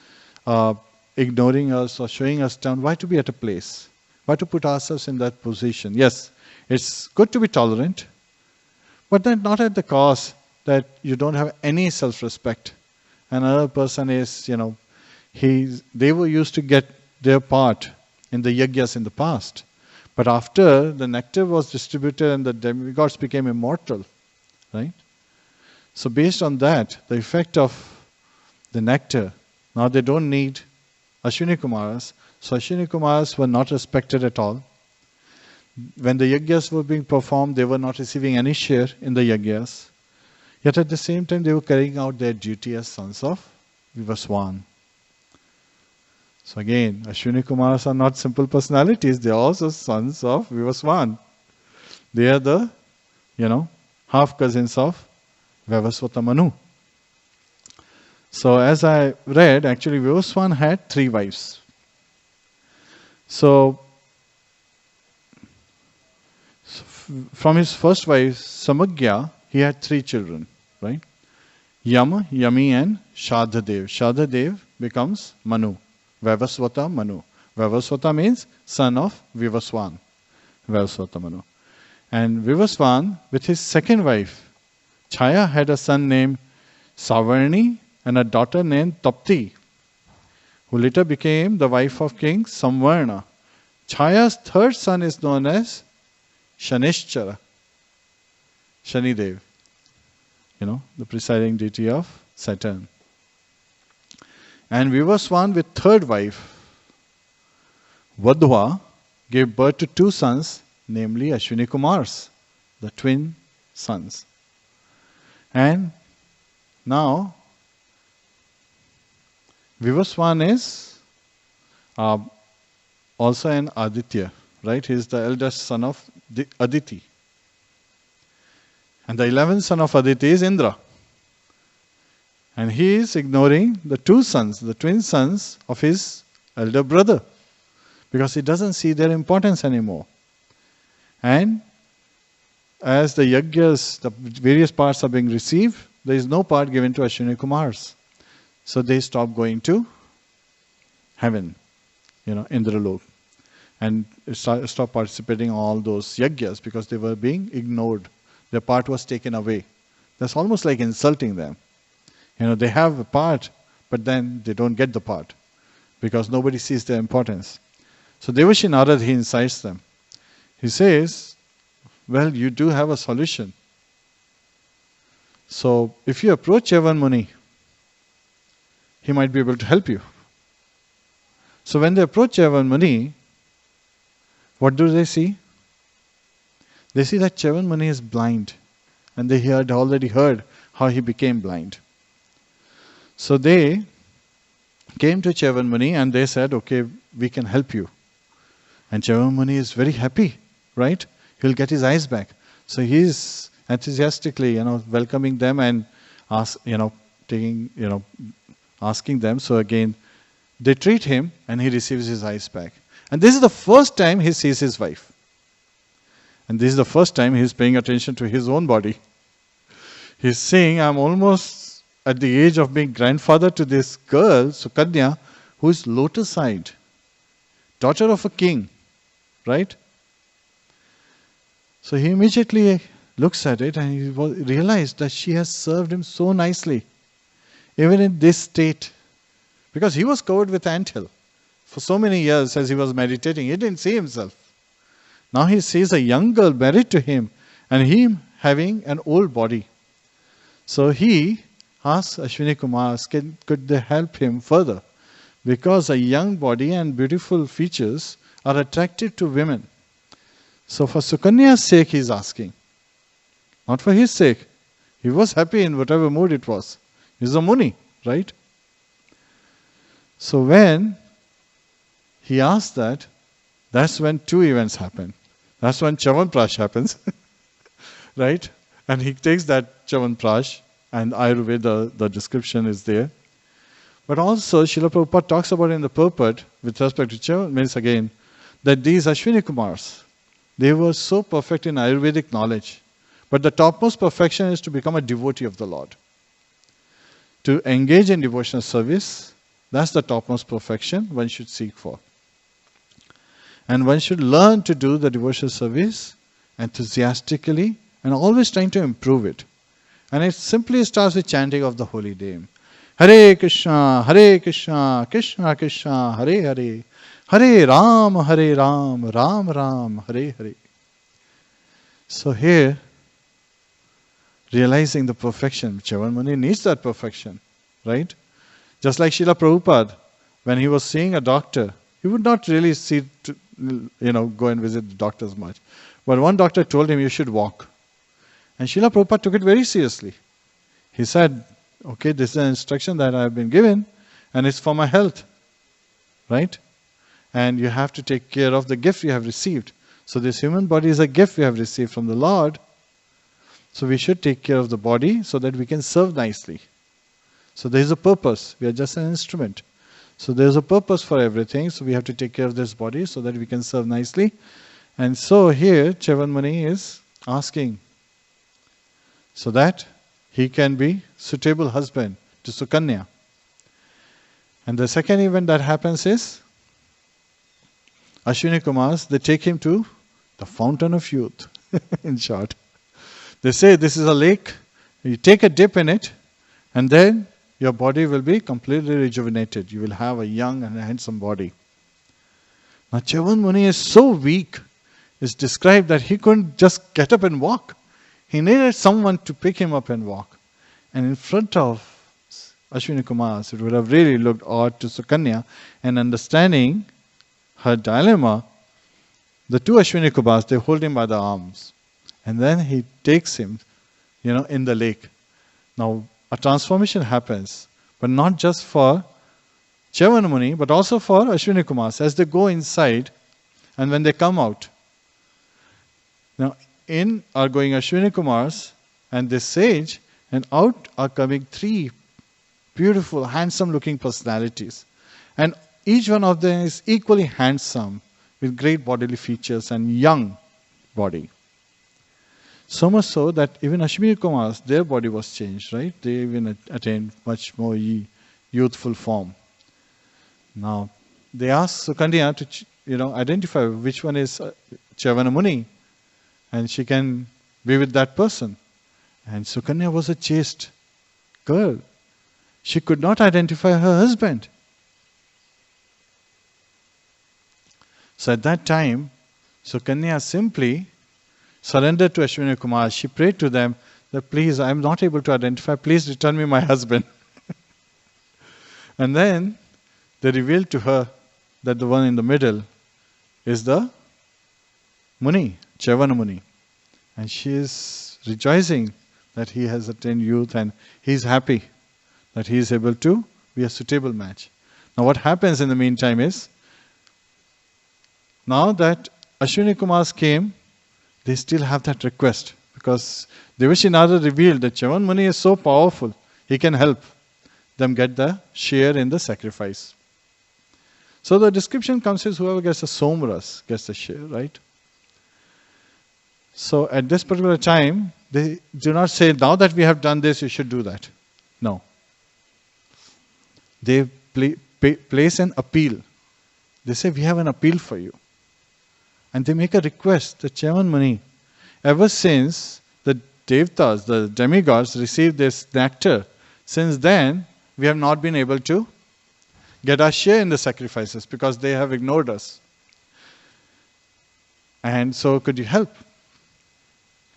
Speaker 1: ignoring us or showing us down, why to be at a place? Why to put ourselves in that position? Yes, it's good to be tolerant, but then not at the cost that you don't have any self-respect. Another person is, they were used to get their part in the yagyas in the past. But after the nectar was distributed and the demigods became immortal, right? So based on that, the effect of the nectar, now they don't need Ashwini Kumaras. So Ashwini Kumaras were not respected at all. When the yagyas were being performed, they were not receiving any share in the yagyas. Yet at the same time, they were carrying out their duty as sons of Vivaswan. So again, Ashwini Kumaras are not simple personalities. They are also sons of Vivaswan. They are the, half cousins of Vivasvata Manu. So as I read, actually Vivaswan had 3 wives. So from his first wife, Samagya, he had 3 children, right? Yama, Yami and Shadhadev. Shadhadev becomes Manu. Vivasvata Manu. Vivasvata means son of Vivaswan. Vivasvata Manu. And Vivaswan, with his second wife, Chaya, had a son named Savarni and a daughter named Tapti, who later became the wife of King Samvarna. Chaya's third son is known as Shanishchara, Shanidev, the presiding deity of Saturn. And Vivaswan, with third wife, Vadhva, gave birth to 2 sons, namely Ashwini Kumars, the twin sons. And now, Vivaswan is also an Aditya, right? He is the eldest son of Aditi. And the 11th son of Aditi is Indra. And he is ignoring the 2 sons, the twin sons of his elder brother, because he doesn't see their importance anymore. And as the yagyas, the various parts are being received, there is no part given to Ashwini Kumars. So they stop going to heaven, Indralok, and stop participating in all those yagyas because they were being ignored. Their part was taken away. That's almost like insulting them. They have a part, but then they don't get the part because nobody sees their importance. So Devashi Narad, he incites them. He says, well, you do have a solution. So if you approach Cyavana Muni, he might be able to help you. So when they approach Cyavana Muni, what do they see? They see that Cyavana Muni is blind, and they had already heard how he became blind. So they came to Cyavana Muni and they said, okay, we can help you. And Cyavana Muni is very happy, right? He'll get his eyes back. So he's enthusiastically, welcoming them and asking them. So again, they treat him and he receives his eyes back. And this is the first time he sees his wife. And this is the first time he's paying attention to his own body. He's saying, I'm almost at the age of being grandfather to this girl, Sukanyā, who is lotus-eyed, daughter of a king, right? So he immediately looks at it and he realized that she has served him so nicely, even in this state. Because he was covered with anthill. For so many years as he was meditating, he didn't see himself. Now he sees a young girl married to him and him having an old body. So he asks Ashwini Kumars, could they help him further? Because a young body and beautiful features are attractive to women. So for Sukanya's sake he is asking. Not for his sake. He was happy in whatever mood it was. He's a Muni, right? So when he asked that, that's when two events happen. That's when Chavanprash happens, right? And he takes that Chavanprash, and Ayurveda, the description is there. But also, Srila Prabhupada talks about in the purport, with respect to Chavan, means again, that these Ashwini Kumars, they were so perfect in Ayurvedic knowledge. But the topmost perfection is to become a devotee of the Lord. To engage in devotional service, that's the topmost perfection one should seek for. And one should learn to do the devotional service enthusiastically and always trying to improve it. And it simply starts with chanting of the holy name. Hare Krishna, Krishna Krishna, Hare Hare, Hare Ram, Ram Ram, Hare Hare. So here, realizing the perfection, Chavan Muni needs that perfection, right? Just like Srila Prabhupada, when he was seeing a doctor, he would not really go and visit the doctors much. But one doctor told him, you should walk. And Srila Prabhupada took it very seriously. He said, okay, this is an instruction that I have been given, and it's for my health, right? And you have to take care of the gift you have received. So this human body is a gift we have received from the Lord. So we should take care of the body so that we can serve nicely. So there is a purpose. We are just an instrument. So there is a purpose for everything. So we have to take care of this body so that we can serve nicely. And so here Chavan Muni is asking so that he can be suitable husband to Sukanya. And the second event that happens is Ashwini Kumars, they take him to the fountain of youth, in short. They say this is a lake, you take a dip in it, and then your body will be completely rejuvenated. You will have a young and handsome body. Now Chavan Muni is so weak, it's described that he couldn't just get up and walk. He needed someone to pick him up and walk. And in front of Ashwini Kumars, it would have really looked odd to Sukanya, and understanding her dilemma, the two Ashwini Kumars, they hold him by the arms. And then he takes him, in the lake. Now, a transformation happens, but not just for Chavan Muni, but also for Ashwini Kumars as they go inside and when they come out. Now, in are going Ashwini Kumars and this sage, and out are coming three beautiful, handsome-looking personalities. And each one of them is equally handsome, with great bodily features and young body. So much so that even Ashwini Kumars, their body was changed, right? They even attained much more youthful form. Now, they asked Sukanya to, identify which one is Cyavana Muni, and she can be with that person. And Sukanya was a chaste girl. She could not identify her husband. So at that time, Sukanya simply surrendered to Ashwini Kumar. She prayed to them that, please, I am not able to identify. Please return me my husband. And then they revealed to her that the one in the middle is the Muni, Cyavana Muni. And she is rejoicing that he has attained youth and he is happy that he is able to be a suitable match. Now what happens in the meantime is, now that Ashwini Kumars came, they still have that request because Devashinada revealed that Chavan Muni is so powerful, he can help them get the share in the sacrifice. So the description comes as whoever gets a somras gets the share, right? So at this particular time, they do not say, now that we have done this, you should do that. No. They place an appeal. They say, we have an appeal for you. And they make a request that Chavan Muni, ever since the Devtas, the demigods, received this nectar, since then we have not been able to get our share in the sacrifices because they have ignored us. And so could you help?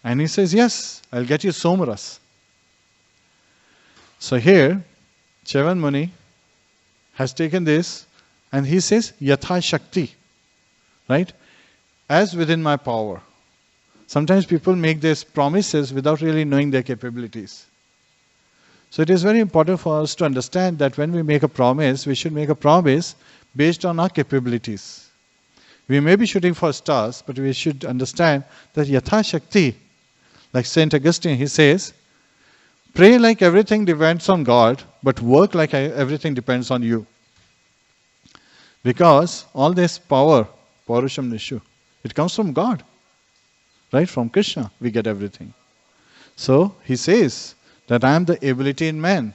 Speaker 1: And he says, yes, I'll get you somaras. So here, Cyavana Muni has taken this and he says, Yatha Shakti, right? As within my power. Sometimes people make these promises without really knowing their capabilities. So it is very important for us to understand that when we make a promise, we should make a promise based on our capabilities. We may be shooting for stars, but we should understand that Yatha Shakti, like Saint Augustine, he says, pray like everything depends on God, but work like everything depends on you. Because all this power, Paurusham Nishu, it comes from God. Right? From Krishna, we get everything. So he says that I am the ability in man.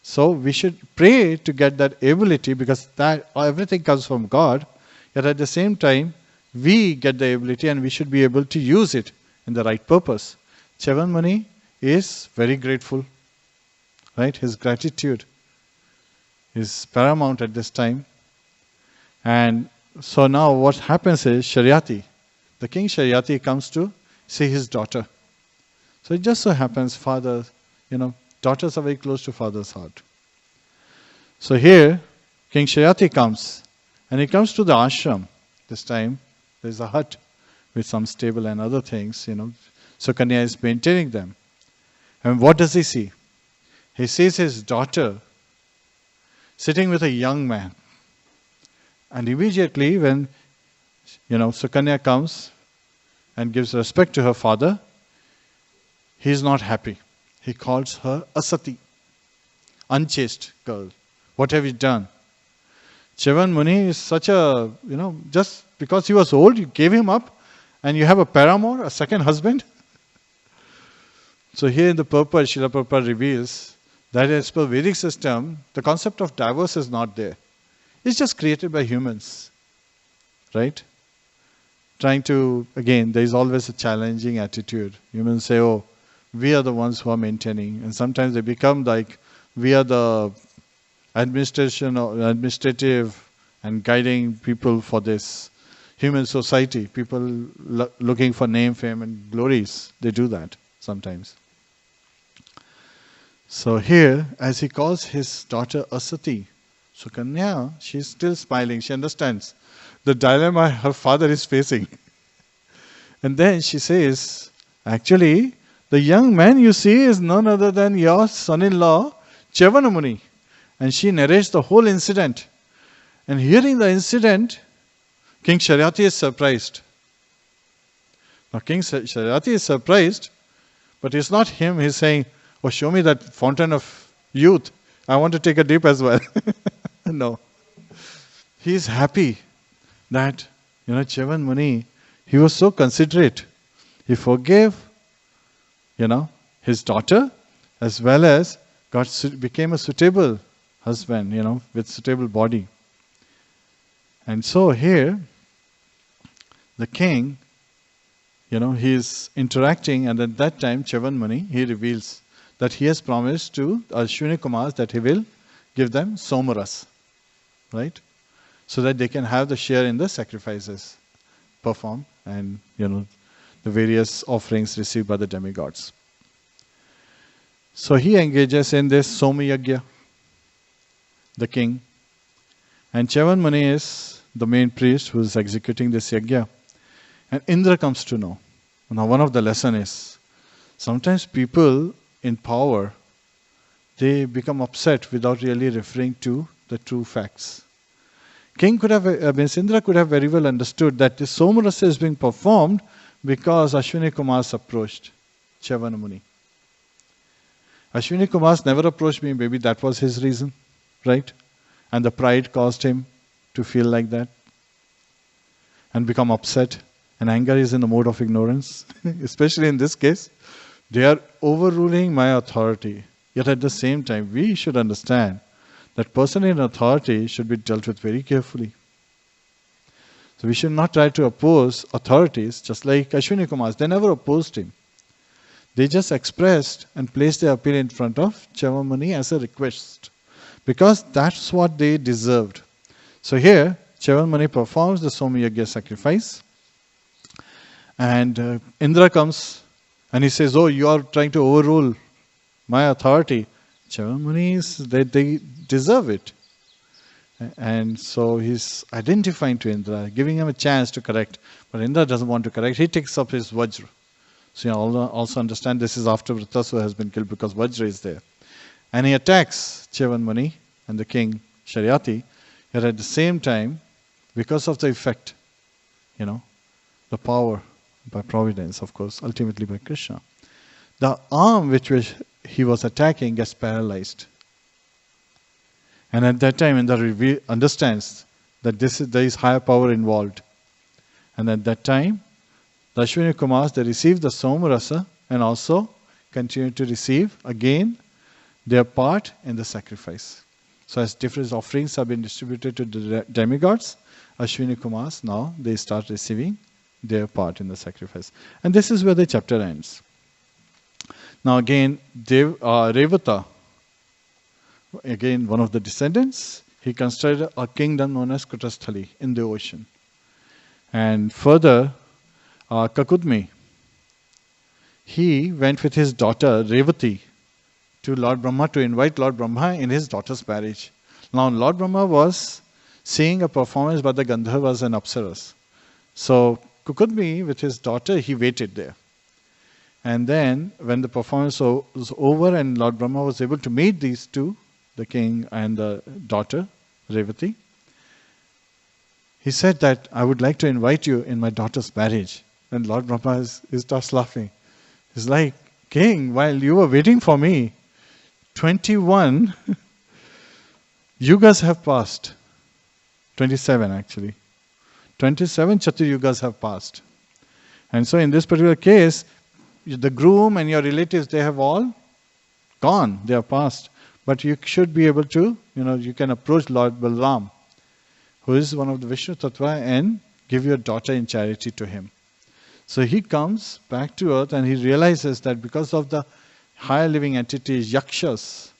Speaker 1: So we should pray to get that ability, because that everything comes from God. Yet at the same time, we get the ability and we should be able to use it in the right purpose. Cyavana Muni is very grateful. Right? His gratitude is paramount at this time. And so now what happens is Sharyati, the king Sharyati comes to see his daughter. So it just so happens father, daughters are very close to father's heart. So here, King Sharyati comes, and he comes to the ashram. This time, there's a hut with some stable and other things, Sukanyā is maintaining them. And what does he see? He sees his daughter sitting with a young man. And immediately when, Sukanyā comes and gives respect to her father, he is not happy. He calls her asati, unchaste girl. What have you done? Cyavana Muni is such a, just because he was old, you gave him up, and you have a paramour, a second husband. So here in the purport, Srila Prabhupada reveals that as per Vedic system, the concept of divorce is not there. It's just created by humans, right? Trying to, again, there is always a challenging attitude. Humans say, oh, we are the ones who are maintaining. And sometimes they become like, we are the administrative and guiding people for this human society. People looking for name, fame, and glories. They do that sometimes. So here, as he calls his daughter Asati, Sukanyā, she's still smiling. She understands the dilemma her father is facing. And then she says, actually, the young man you see is none other than your son-in-law, Cyavana Muni. And she narrates the whole incident. And hearing the incident, King Sharyati is surprised. Now King Sharyati is surprised, but it's not him. He's saying, oh, show me that fountain of youth. I want to take a dip as well. No. He's happy that, Cyavana Muni, he was so considerate. He forgave, his daughter, as well as became a suitable husband, with suitable body. And so here, the king, he is interacting, and at that time, Cyavana Muni, he reveals that he has promised to Ashwini Kumars that he will give them somaras, right? So that they can have the share in the sacrifices performed and, the various offerings received by the demigods. So he engages in this Soma Yajna, the king. And Cyavana Muni is the main priest who is executing this yajna. And Indra comes to know. Now one of the lessons is, sometimes people in power, they become upset without really referring to the true facts. Indra could have very well understood that this somarasa is being performed because Ashwini Kumars approached Cyavana Muni. Ashwini Kumars never approached me, maybe that was his reason, right? And the pride caused him to feel like that and become upset. And anger is in the mode of ignorance, especially in this case. They are overruling my authority. Yet at the same time, we should understand that person in authority should be dealt with very carefully. So we should not try to oppose authorities, just like Ashwini Kumars. They never opposed him. They just expressed and placed their appeal in front of Cyavana Muni as a request, because that's what they deserved. So here, Cyavana Muni performs the Somyagya sacrifice, and Indra comes and he says, "Oh, you are trying to overrule my authority." Cyavana Muni, they deserve it. And so he's identifying to Indra, giving him a chance to correct. But Indra doesn't want to correct. He takes up his Vajra. So you also understand this is after Vritasura has been killed, because Vajra is there. And he attacks Cyavana Muni and the king, Sharyati. Yet at the same time, because of the effect, the power by providence, of course, ultimately by Krishna, the arm which he was attacking gets paralyzed. And at that time, Indra understands that there is higher power involved. And at that time, the Ashwini Kumars, they receive the Somarasa and also continue to receive again their part in the sacrifice. So as different offerings have been distributed to the demigods, Ashwini Kumars, now they start receiving their part in the sacrifice. And this is where the chapter ends. Now again, Revata, again one of the descendants, he constructed a kingdom known as Kutasthali in the ocean. And further, Kakudmi, he went with his daughter Revati to Lord Brahma to invite Lord Brahma in his daughter's marriage. Now Lord Brahma was seeing a performance by the Gandharvas and Apsaras. So Kakudmi with his daughter, he waited there. And then when the performance was over and Lord Brahma was able to meet these two, the king and the daughter, Revati, he said that, "I would like to invite you in my daughter's marriage." And Lord Brahma starts laughing. He's like, "King, while you were waiting for me, 21 yugas have passed." 27 actually. 27 Chatur yugas have passed. And so in this particular case, the groom and your relatives, they have all gone, they have passed. But you should be able to, you can approach Lord Balram, who is one of the Vishnu Tattva, and give your daughter in charity to him. So he comes back to earth and he realizes that because of the higher living entities, yakshas,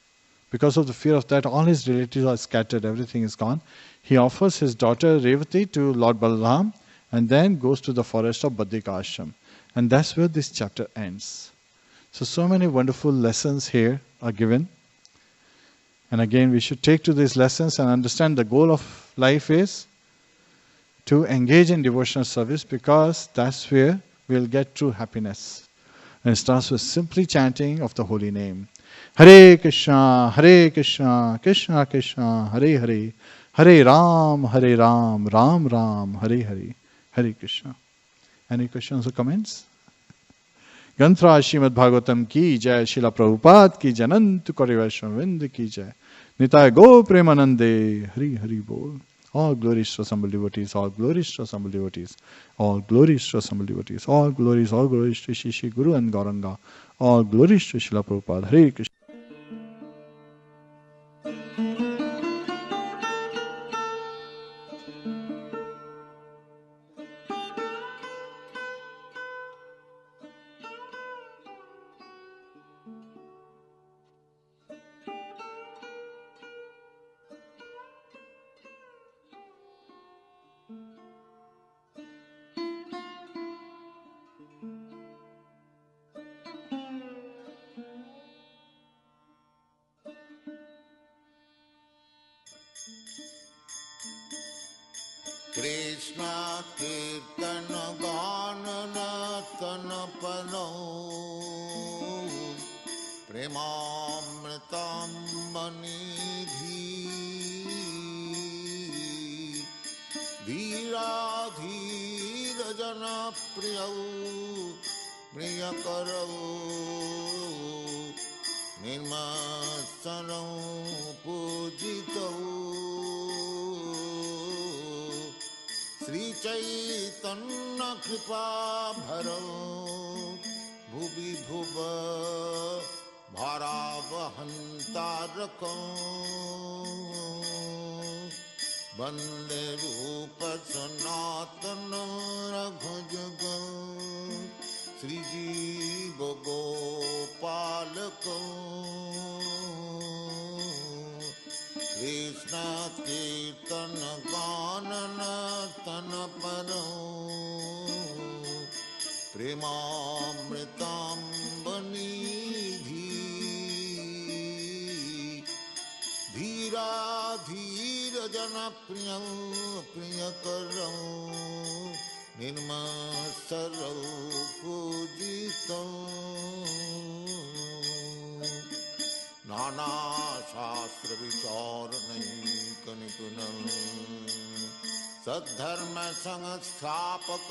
Speaker 1: because of the fear of that, all his relatives are scattered, everything is gone. He offers his daughter Revati to Lord Balram and then goes to the forest of Badrika Ashram. And that's where this chapter ends. So many wonderful lessons here are given. And again, we should take to these lessons and understand the goal of life is to engage in devotional service, because that's where we'll get true happiness. And it starts with simply chanting of the holy name. Hare Krishna, Krishna Krishna, Hare Hare, Hare Ram, Ram Ram, Hare Hare, Hare Krishna. Any questions or comments? Gantra Śrīmad-Bhāgavatam ki jai, Śrīla Prabhupada ki jai, Ananta Kori Vaishnava ki jai, Nitai Go Premanande, Hari Hari Bol. All glories to assembled devotees, all glories to assembled devotees, all glories to assembled devotees, all glories to Shri Guru and Gauranga, all glories to Śrīla Prabhupada. Hare Krishna.
Speaker 2: Krishna Kirtana Gana Ratana Pano Premamritam Manidhi Dhira Dhira Jana Priyau Priyakarau Nirmasanau Pujitau Sri Chaitanya Kripa Bharau Bhubi Bhuva Bharavahantarakam Bande Rupa Sanatana Raghujagam Sri Jiva परो प्रेमामृताम्बनिधि धीरा धीर जन प्रिय प्रियकरो निर्मत्सरो पूजितो नाना शास्त्र विचारणैक निपुण सद्धर्म संस्थापक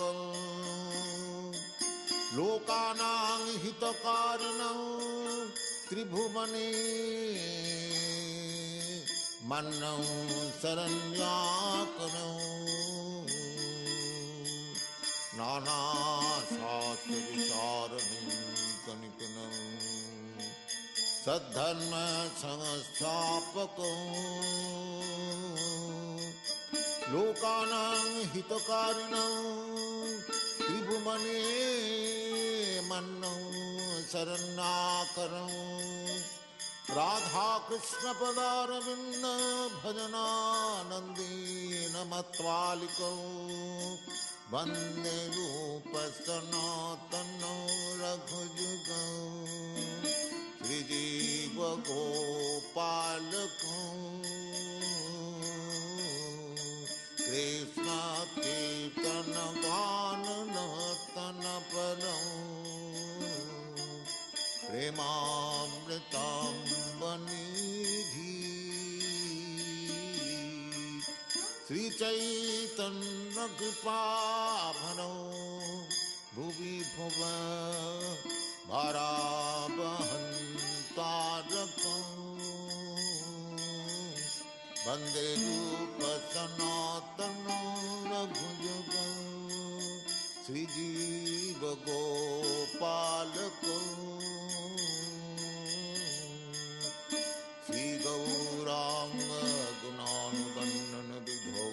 Speaker 2: लोकानां हितकारिणं त्रिभुवने मन्नं शरण्याकरौ नाना शास्त्र विचारणैक निपुण सद्धर्म संस्थापक लोकानां हितकारिणं त्रिभुवने मन्नं शरणाकरं राधा कृष्ण पदारविन्द भजनानन्देन मत्वालिकौ वन्दे रूप सनातनं रघुजुगौ श्रीजीव गोपालकौ कृष्ण कीर्तन गान नर्तन परौ प्रेमामृताम्बनिधि श्री चैतन्य कृपाभरौ भुवि भुव भारावहन्तारकौ वन्दे रूप सनातनं रघुजुगौ श्रीजीव गोपालकौ श्रीगौराङ्ग गुणानुवर्णन विधौ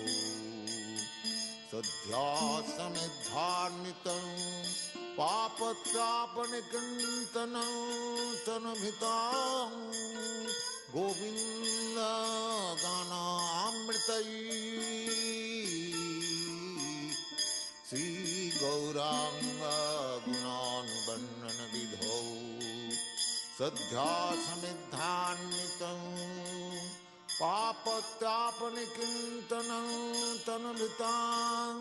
Speaker 2: सध्यासमिद्धार्नितं पापत्रापनिकृन्तनं तनुभृतां गोविन्द गानामृतैः श्री गौरांग गुणानुवर्णन विधौ सध्यासमिद्धान्वितं पापत्रापनिकृन्तनं तनुभृतां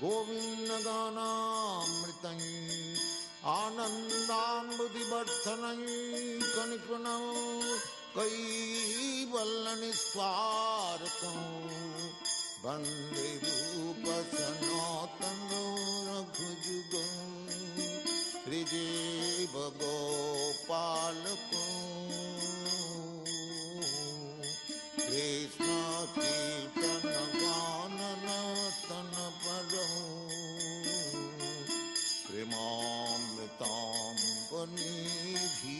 Speaker 2: गोविन्द गानामृतैः आनन्दाम्बुधिवर्धनैकनिपुणं कैवल्यनिस्वार्थं वन्दे रूप सनातनं रघुजुगौ श्रीजीव गोपालकौ कृष्ण कीर्तन गान नर्तन परौ प्रेमामृताम्बनिधि